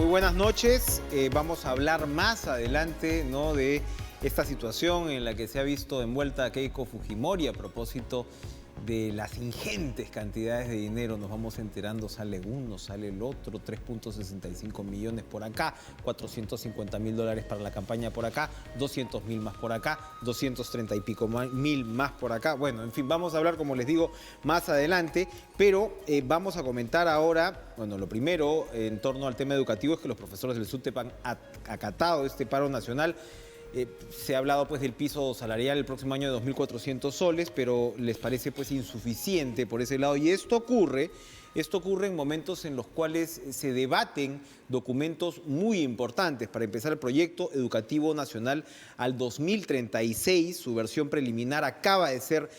Muy buenas noches. Vamos a hablar más adelante, ¿no?, de esta situación en la que se ha visto envuelta Keiko Fujimori a propósito de las ingentes cantidades de dinero. Nos vamos enterando, sale uno, sale el otro, 3.65 millones por acá, 450.000 dólares para la campaña por acá, 200.000 más por acá, 230 y pico mil más por acá. Bueno, en fin, vamos a hablar, como les digo, más adelante, pero vamos a comentar ahora, bueno, lo primero en torno al tema educativo es que los profesores del SUTEP han acatado este paro nacional. Se ha hablado pues del piso salarial el próximo año de 2.400 soles, pero les parece pues insuficiente por ese lado. Y esto ocurre en momentos en los cuales se debaten documentos muy importantes. Para empezar, el Proyecto Educativo Nacional al 2036, su versión preliminar acaba de ser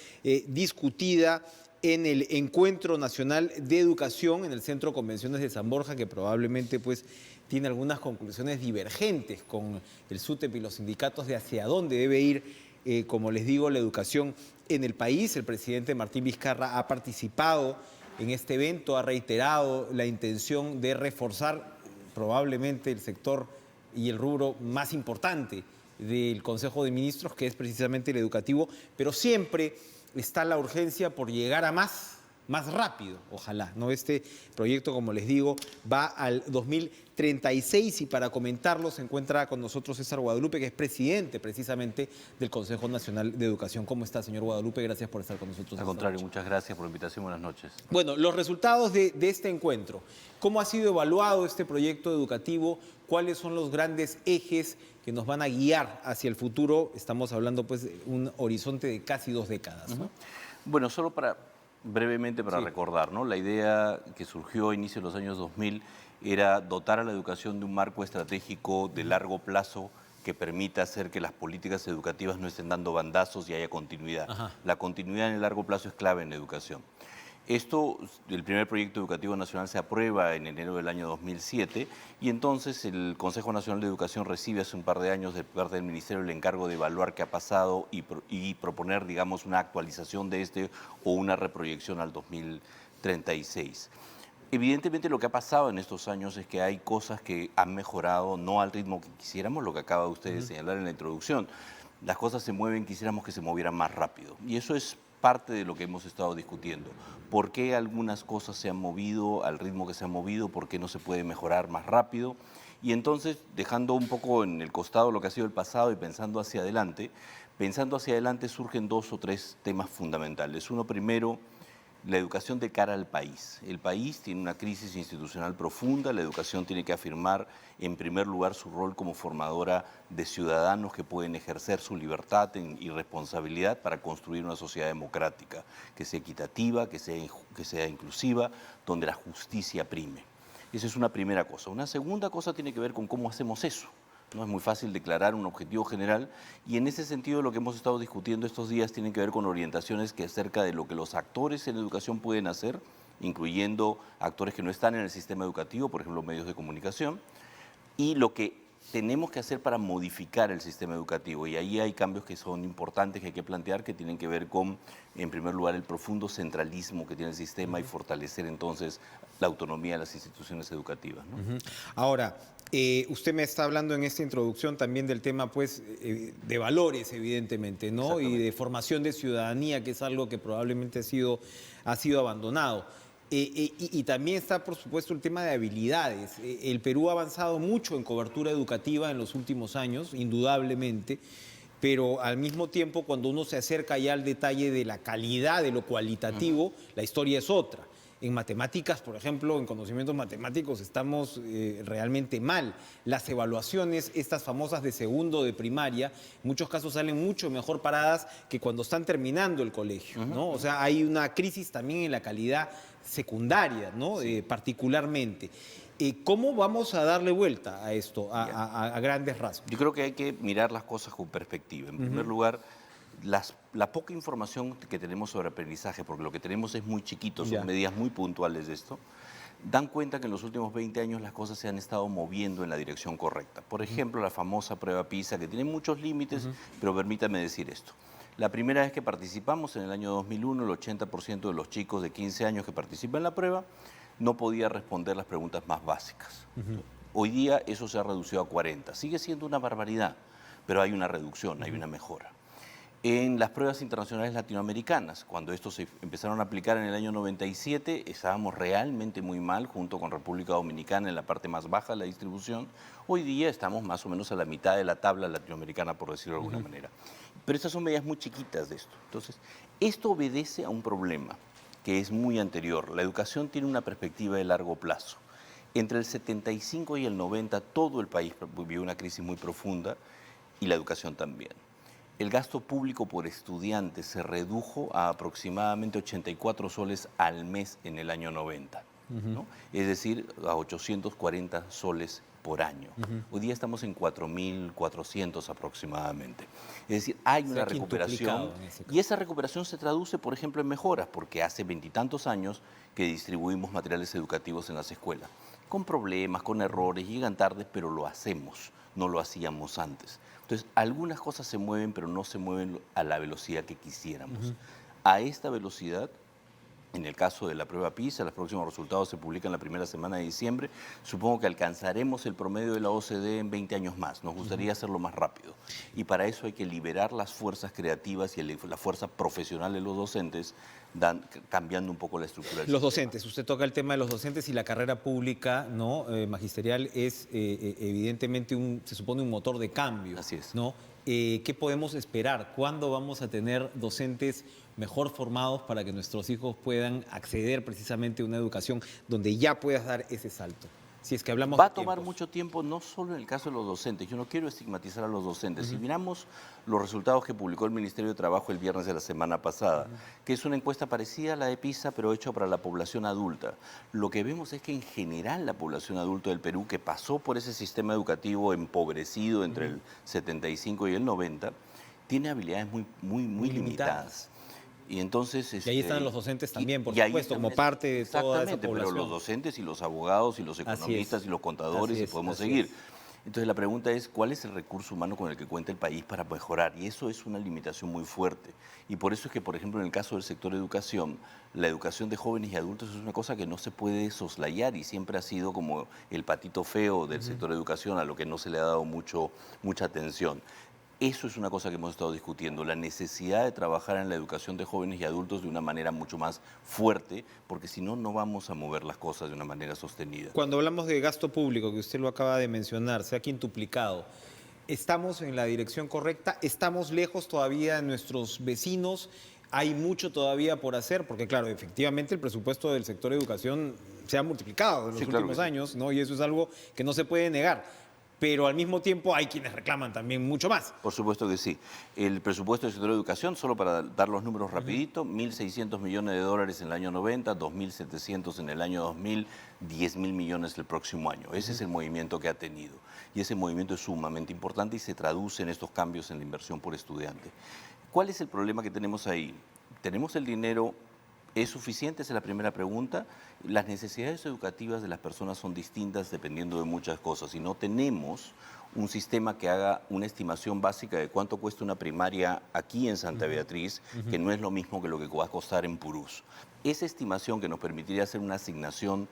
discutida en el Encuentro Nacional de Educación en el Centro Convenciones de San Borja, que probablemente pues tiene algunas conclusiones divergentes con el SUTEP y los sindicatos de hacia dónde debe ir, como les digo, la educación en el país. El presidente Martín Vizcarra ha participado en este evento, ha reiterado la intención de reforzar probablemente el sector y el rubro más importante del Consejo de Ministros, que es precisamente el educativo, pero siempre está la urgencia por llegar a más rápido, ojalá, ¿no? Este proyecto, como les digo, va al 2036 y para comentarlo se encuentra con nosotros César Guadalupe, que es presidente precisamente del Consejo Nacional de Educación. ¿Cómo está, señor Guadalupe? Gracias por estar con nosotros. Al contrario, muchas gracias por la invitación. Buenas noches. Bueno, los resultados de este encuentro. ¿Cómo ha sido evaluado este proyecto educativo? ¿Cuáles son los grandes ejes que nos van a guiar hacia el futuro? Estamos hablando pues de un horizonte de casi 2 décadas, ¿no? Bueno, solo brevemente para recordar, ¿no? La idea que surgió a inicios de los años 2000 era dotar a la educación de un marco estratégico de largo plazo que permita hacer que las políticas educativas no estén dando bandazos y haya continuidad. La continuidad en el largo plazo es clave en la educación. El primer proyecto educativo nacional se aprueba en enero del año 2007 y entonces el Consejo Nacional de Educación recibe hace un par de años de parte del Ministerio el encargo de evaluar qué ha pasado y proponer, digamos, una actualización de o una reproyección al 2036. Evidentemente lo que ha pasado en estos años es que hay cosas que han mejorado, no al ritmo que quisiéramos, lo que acaba usted de señalar en la introducción. Las cosas se mueven, quisiéramos que se movieran más rápido y eso es parte de lo que hemos estado discutiendo. ¿Por qué algunas cosas se han movido al ritmo que se han movido? ¿Por qué no se puede mejorar más rápido? Y entonces, dejando un poco en el costado lo que ha sido el pasado y pensando hacia adelante surgen 2 o 3 temas fundamentales. Uno, primero, la educación de cara al país. El país tiene una crisis institucional profunda, la educación tiene que afirmar en primer lugar su rol como formadora de ciudadanos que pueden ejercer su libertad y responsabilidad para construir una sociedad democrática, que sea equitativa, que sea inclusiva, donde la justicia prime. Esa es una primera cosa. Una segunda cosa tiene que ver con cómo hacemos eso. No es muy fácil declarar un objetivo general y en ese sentido lo que hemos estado discutiendo estos días tiene que ver con orientaciones que acerca de lo que los actores en educación pueden hacer, incluyendo actores que no están en el sistema educativo, por ejemplo, medios de comunicación, y lo que tenemos que hacer para modificar el sistema educativo. Y ahí hay cambios que son importantes, que hay que plantear, que tienen que ver con, en primer lugar, el profundo centralismo que tiene el sistema y fortalecer entonces la autonomía de las instituciones educativas, ¿no? Ahora, usted me está hablando en esta introducción también del tema pues, de valores, evidentemente, ¿no? Y de formación de ciudadanía, que es algo que probablemente ha sido abandonado. Y también está, por supuesto, el tema de habilidades. El Perú ha avanzado mucho en cobertura educativa en los últimos años, indudablemente, pero al mismo tiempo, cuando uno se acerca ya al detalle de la calidad, de lo cualitativo, la historia es otra. En matemáticas, por ejemplo, en conocimientos matemáticos estamos realmente mal. Las evaluaciones, estas famosas de segundo de primaria, en muchos casos salen mucho mejor paradas que cuando están terminando el colegio, ¿no? O sea, hay una crisis también en la calidad secundaria, ¿no? Particularmente. ¿Cómo vamos a darle vuelta a esto, a grandes rasgos? Yo creo que hay que mirar las cosas con perspectiva. En primer lugar, la poca información que tenemos sobre aprendizaje, porque lo que tenemos es muy chiquito, son medidas muy puntuales de esto, dan cuenta que en los últimos 20 años las cosas se han estado moviendo en la dirección correcta. Por ejemplo, la famosa prueba PISA, que tiene muchos límites, pero permítame decir esto. La primera vez que participamos, en el año 2001, el 80% de los chicos de 15 años que participan en la prueba no podía responder las preguntas más básicas. Hoy día eso se ha reducido a 40. Sigue siendo una barbaridad, pero hay una reducción, hay una mejora. En las pruebas internacionales latinoamericanas, cuando estos se empezaron a aplicar en el año 97, estábamos realmente muy mal, junto con República Dominicana en la parte más baja de la distribución. Hoy día estamos más o menos a la mitad de la tabla latinoamericana, por decirlo de alguna manera. Pero estas son medidas muy chiquitas de esto. Entonces, esto obedece a un problema que es muy anterior. La educación tiene una perspectiva de largo plazo. Entre el 75 y el 90, todo el país vivió una crisis muy profunda y la educación también. El gasto público por estudiante se redujo a aproximadamente 84 soles al mes en el año 90, ¿no? Es decir, a 840 soles por año. Hoy día estamos en 4.400 aproximadamente. Es decir, hay una recuperación y esa recuperación se traduce, por ejemplo, en mejoras, porque hace veintitantos años que distribuimos materiales educativos en las escuelas, con problemas, con errores, llegan tarde, pero lo hacemos, no lo hacíamos antes. Entonces, algunas cosas se mueven, pero no se mueven a la velocidad que quisiéramos. A esta velocidad, en el caso de la prueba PISA, los próximos resultados se publican la primera semana de diciembre, supongo que alcanzaremos el promedio de la OCDE en 20 años más. Nos gustaría hacerlo más rápido. Y para eso hay que liberar las fuerzas creativas y la fuerza profesional de los docentes, cambiando un poco la estructura del Los sistema. docentes, usted toca el tema de los docentes y la carrera pública, ¿no? Magisterial es evidentemente se supone un motor de cambio. Así es. ¿No? ¿Qué podemos esperar? ¿Cuándo vamos a tener docentes mejor formados para que nuestros hijos puedan acceder precisamente a una educación donde ya puedas dar ese salto? Si es que hablamos Va a de tomar tiempos. mucho tiempo, no solo en el caso de los docentes. Yo no quiero estigmatizar a los docentes. Si miramos los resultados que publicó el Ministerio de Trabajo el viernes de la semana pasada, que es una encuesta parecida a la de PISA, pero hecha para la población adulta, lo que vemos es que en general la población adulta del Perú, que pasó por ese sistema educativo empobrecido entre el 75 y el 90, tiene habilidades muy limitadas. Y entonces, Y ahí están los docentes también, por y ahí supuesto, como también parte de toda esa exactamente, población. pero los docentes y los abogados y los Así es. economistas y los contadores, Así y es, podemos así seguir. es. Entonces la pregunta es, ¿cuál es el recurso humano con el que cuenta el país para mejorar? Y eso es una limitación muy fuerte. Y por eso es que, por ejemplo, en el caso del sector educación, la educación de jóvenes y adultos es una cosa que no se puede soslayar y siempre ha sido como el patito feo del sector educación, a lo que no se le ha dado mucha atención. Eso es una cosa que hemos estado discutiendo, la necesidad de trabajar en la educación de jóvenes y adultos de una manera mucho más fuerte, porque si no, no vamos a mover las cosas de una manera sostenida. Cuando hablamos de gasto público, que usted lo acaba de mencionar, se ha quintuplicado, ¿estamos en la dirección correcta? ¿Estamos lejos todavía de nuestros vecinos? ¿Hay mucho todavía por hacer? Porque claro, efectivamente el presupuesto del sector de educación se ha multiplicado en los Sí, claro últimos que sí. años, ¿no? Y eso es algo que no se puede negar. Pero al mismo tiempo hay quienes reclaman también mucho más. Por supuesto que sí. El presupuesto del sector de educación, solo para dar los números rapidito, 1.600 millones de dólares en el año 90, 2.700 en el año 2000, 10.000 millones el próximo año. Ese es el movimiento que ha tenido. Y ese movimiento es sumamente importante y se traduce en estos cambios en la inversión por estudiante. ¿Cuál es el problema que tenemos ahí? Tenemos el dinero. ¿Es suficiente? Esa es la primera pregunta. Las necesidades educativas de las personas son distintas dependiendo de muchas cosas y no tenemos un sistema que haga una estimación básica de cuánto cuesta una primaria aquí en Santa Beatriz, que no es lo mismo que lo que va a costar en Purús. Esa estimación que nos permitiría hacer una asignación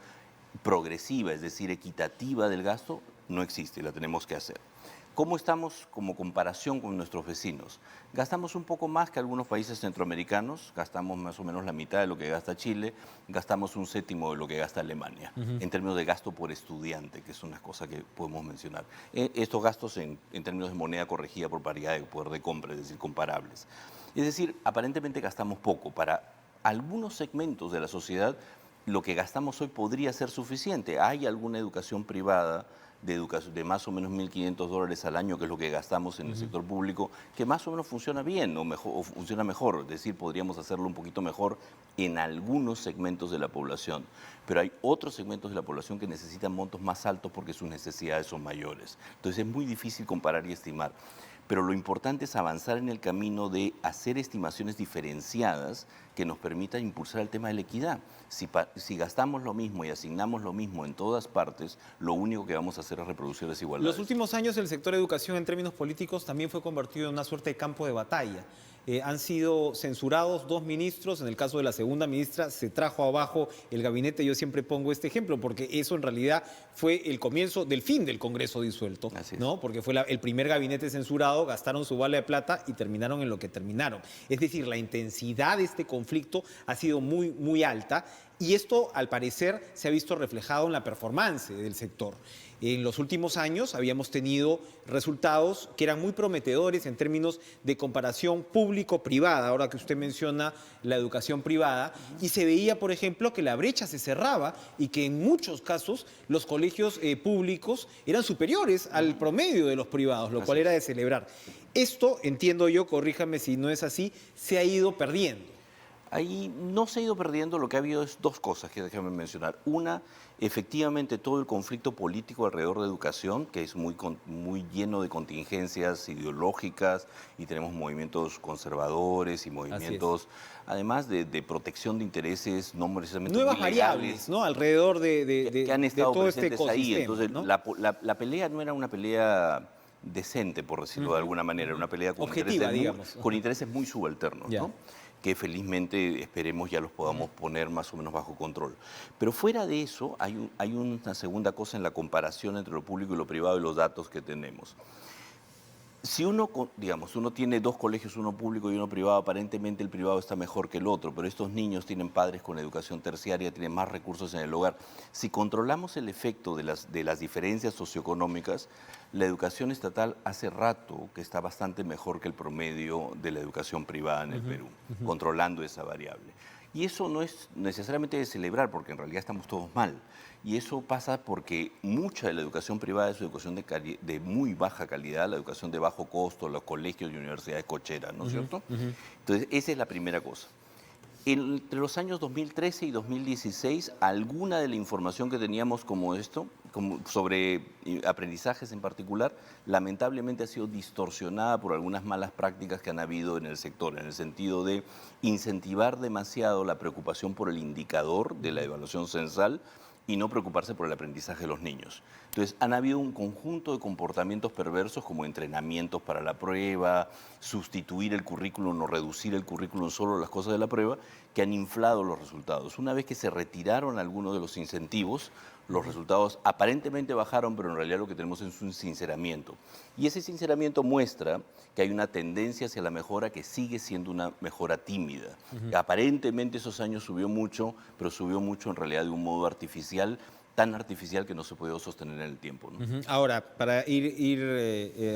progresiva, es decir, equitativa del gasto, no existe, la tenemos que hacer. ¿Cómo estamos como comparación con nuestros vecinos? Gastamos un poco más que algunos países centroamericanos, gastamos más o menos la mitad de lo que gasta Chile, gastamos un séptimo de lo que gasta Alemania, en términos de gasto por estudiante, que es una cosa que podemos mencionar. Estos gastos en términos de moneda corregida por paridad de poder de compra, es decir, comparables. Es decir, aparentemente gastamos poco. Para algunos segmentos de la sociedad, lo que gastamos hoy podría ser suficiente. Hay alguna educación privada de más o menos 1.500 dólares al año, que es lo que gastamos en el sector público, que más o menos funciona bien o funciona mejor. Es decir, podríamos hacerlo un poquito mejor en algunos segmentos de la población. Pero hay otros segmentos de la población que necesitan montos más altos porque sus necesidades son mayores. Entonces es muy difícil comparar y estimar. Pero lo importante es avanzar en el camino de hacer estimaciones diferenciadas que nos permitan impulsar el tema de la equidad. Si gastamos lo mismo y asignamos lo mismo en todas partes, lo único que vamos a hacer es reproducir desigualdades. Los últimos años el sector educación en términos políticos también fue convertido en una suerte de campo de batalla. Han sido censurados 2 ministros. En el caso de la segunda ministra se trajo abajo el gabinete. Yo siempre pongo este ejemplo porque eso en realidad fue el comienzo del fin del Congreso disuelto, ¿no? Porque fue el primer gabinete censurado, gastaron su bala de plata y terminaron en lo que terminaron. Es decir, la intensidad de este conflicto ha sido muy, muy alta y esto, al parecer, se ha visto reflejado en la performance del sector. En los últimos años habíamos tenido resultados que eran muy prometedores en términos de comparación público-privada, ahora que usted menciona la educación privada, y se veía, por ejemplo, que la brecha se cerraba y que en muchos casos los colegios públicos eran superiores al promedio de los privados, lo cual era de celebrar. Esto, entiendo yo, corríjame si no es así, se ha ido perdiendo. Ahí no se ha ido perdiendo, lo que ha habido es 2 cosas que déjame mencionar. Una, efectivamente todo el conflicto político alrededor de educación, que es muy lleno de contingencias ideológicas y tenemos movimientos conservadores y movimientos, además de protección de intereses no precisamente nuevas muy legales, variables, ¿no? Alrededor que han estado de todo este presentes ahí. ecosistema, Entonces, ¿no? la pelea no era una pelea decente, por decirlo de alguna manera, era una pelea con, objetiva, digamos, con intereses muy subalternos, ¿no? Que felizmente esperemos ya los podamos poner más o menos bajo control. Pero fuera de eso, hay una segunda cosa en la comparación entre lo público y lo privado y los datos que tenemos. Si uno, digamos, uno tiene 2 colegios, uno público y uno privado, aparentemente el privado está mejor que el otro, pero estos niños tienen padres con educación terciaria, tienen más recursos en el hogar. Si controlamos el efecto de las diferencias socioeconómicas, la educación estatal hace rato que está bastante mejor que el promedio de la educación privada en el Perú, controlando esa variable. Y eso no es necesariamente de celebrar, porque en realidad estamos todos mal. Y eso pasa porque mucha de la educación privada es educación de muy baja calidad, la educación de bajo costo, los colegios y universidades cocheras, ¿no es cierto? Entonces, esa es la primera cosa. Entre los años 2013 y 2016, alguna de la información que teníamos como sobre aprendizajes en particular, lamentablemente ha sido distorsionada por algunas malas prácticas que han habido en el sector, en el sentido de incentivar demasiado la preocupación por el indicador de la evaluación censal y no preocuparse por el aprendizaje de los niños. Entonces, han habido un conjunto de comportamientos perversos como entrenamientos para la prueba, sustituir el currículum o reducir el currículum solo a las cosas de la prueba, que han inflado los resultados. Una vez que se retiraron algunos de los incentivos, los resultados aparentemente bajaron, pero en realidad lo que tenemos es un sinceramiento. Y ese sinceramiento muestra que hay una tendencia hacia la mejora que sigue siendo una mejora tímida. Aparentemente esos años subió mucho, pero subió mucho en realidad de un modo artificial, tan artificial que no se puede sostener en el tiempo, ¿no? Ahora, para ir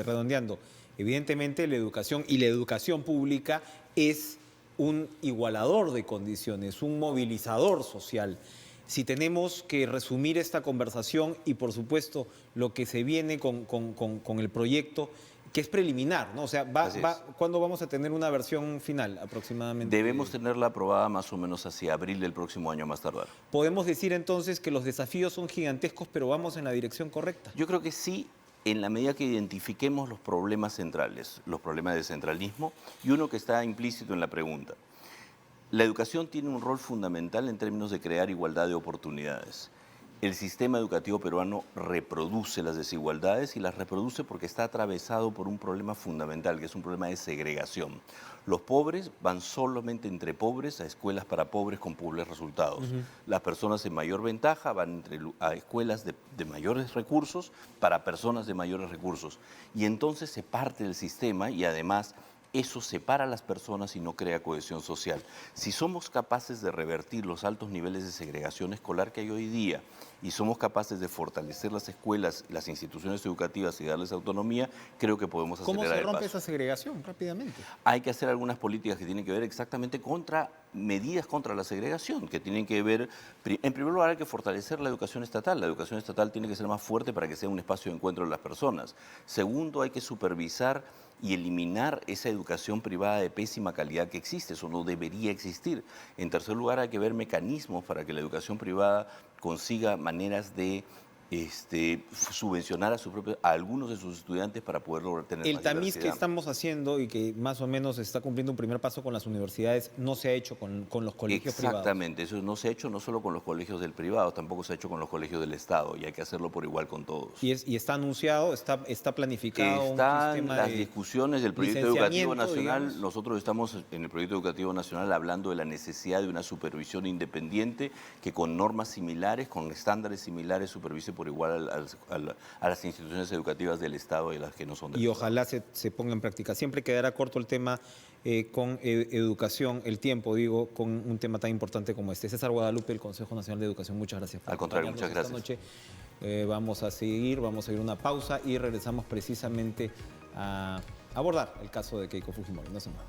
redondeando, evidentemente la educación y la educación pública es un igualador de condiciones, un movilizador social. Si tenemos que resumir esta conversación y, por supuesto, lo que se viene con el proyecto, que es preliminar, ¿no? O sea, ¿cuándo vamos a tener una versión final aproximadamente? Debemos tenerla aprobada más o menos hacia abril del próximo año más tardar. ¿Podemos decir entonces que los desafíos son gigantescos, pero vamos en la dirección correcta? Yo creo que sí, en la medida que identifiquemos los problemas centrales, los problemas de centralismo, y uno que está implícito en la pregunta. La educación tiene un rol fundamental en términos de crear igualdad de oportunidades. El sistema educativo peruano reproduce las desigualdades y las reproduce porque está atravesado por un problema fundamental, que es un problema de segregación. Los pobres van solamente entre pobres a escuelas para pobres con pobres resultados. Las personas en mayor ventaja van a escuelas de mayores recursos para personas de mayores recursos. Y entonces se parte del sistema y además eso separa a las personas y no crea cohesión social. Si somos capaces de revertir los altos niveles de segregación escolar que hay hoy día y somos capaces de fortalecer las escuelas, las instituciones educativas y darles autonomía, creo que podemos acelerar el paso. ¿Cómo se rompe esa segregación rápidamente? Hay que hacer algunas políticas que tienen que ver exactamente medidas contra la segregación, que tienen que ver, en primer lugar, hay que fortalecer la educación estatal. La educación estatal tiene que ser más fuerte para que sea un espacio de encuentro de las personas. Segundo, hay que supervisar y eliminar esa educación privada de pésima calidad que existe. Eso no debería existir. En tercer lugar, hay que ver mecanismos para que la educación privada consiga maneras de subvencionar a algunos de sus estudiantes para poder lograr tener El más tamiz que diversidad. estamos haciendo y que más o menos está cumpliendo un primer paso con las universidades no se ha hecho con los colegios privados. Exactamente, eso no se ha hecho no solo con los colegios del privado, tampoco se ha hecho con los colegios del Estado y hay que hacerlo por igual con todos. Y está anunciado, está planificado un Están sistema las de discusiones del proyecto educativo licenciamiento, nacional. digamos. Nosotros estamos en el proyecto educativo nacional hablando de la necesidad de una supervisión independiente que con normas similares, con estándares similares, supervise por igual a las instituciones educativas del Estado y a las que no son del Y Estado. ojalá se ponga en práctica. Siempre quedará corto el tema con educación, el tiempo, digo, con un tema tan importante como este. César Guadalupe, del Consejo Nacional de Educación, muchas gracias por Al contrario, acompañarnos muchas esta noche. Vamos a seguir una pausa y regresamos precisamente a abordar el caso de Keiko Fujimori. No se muevan.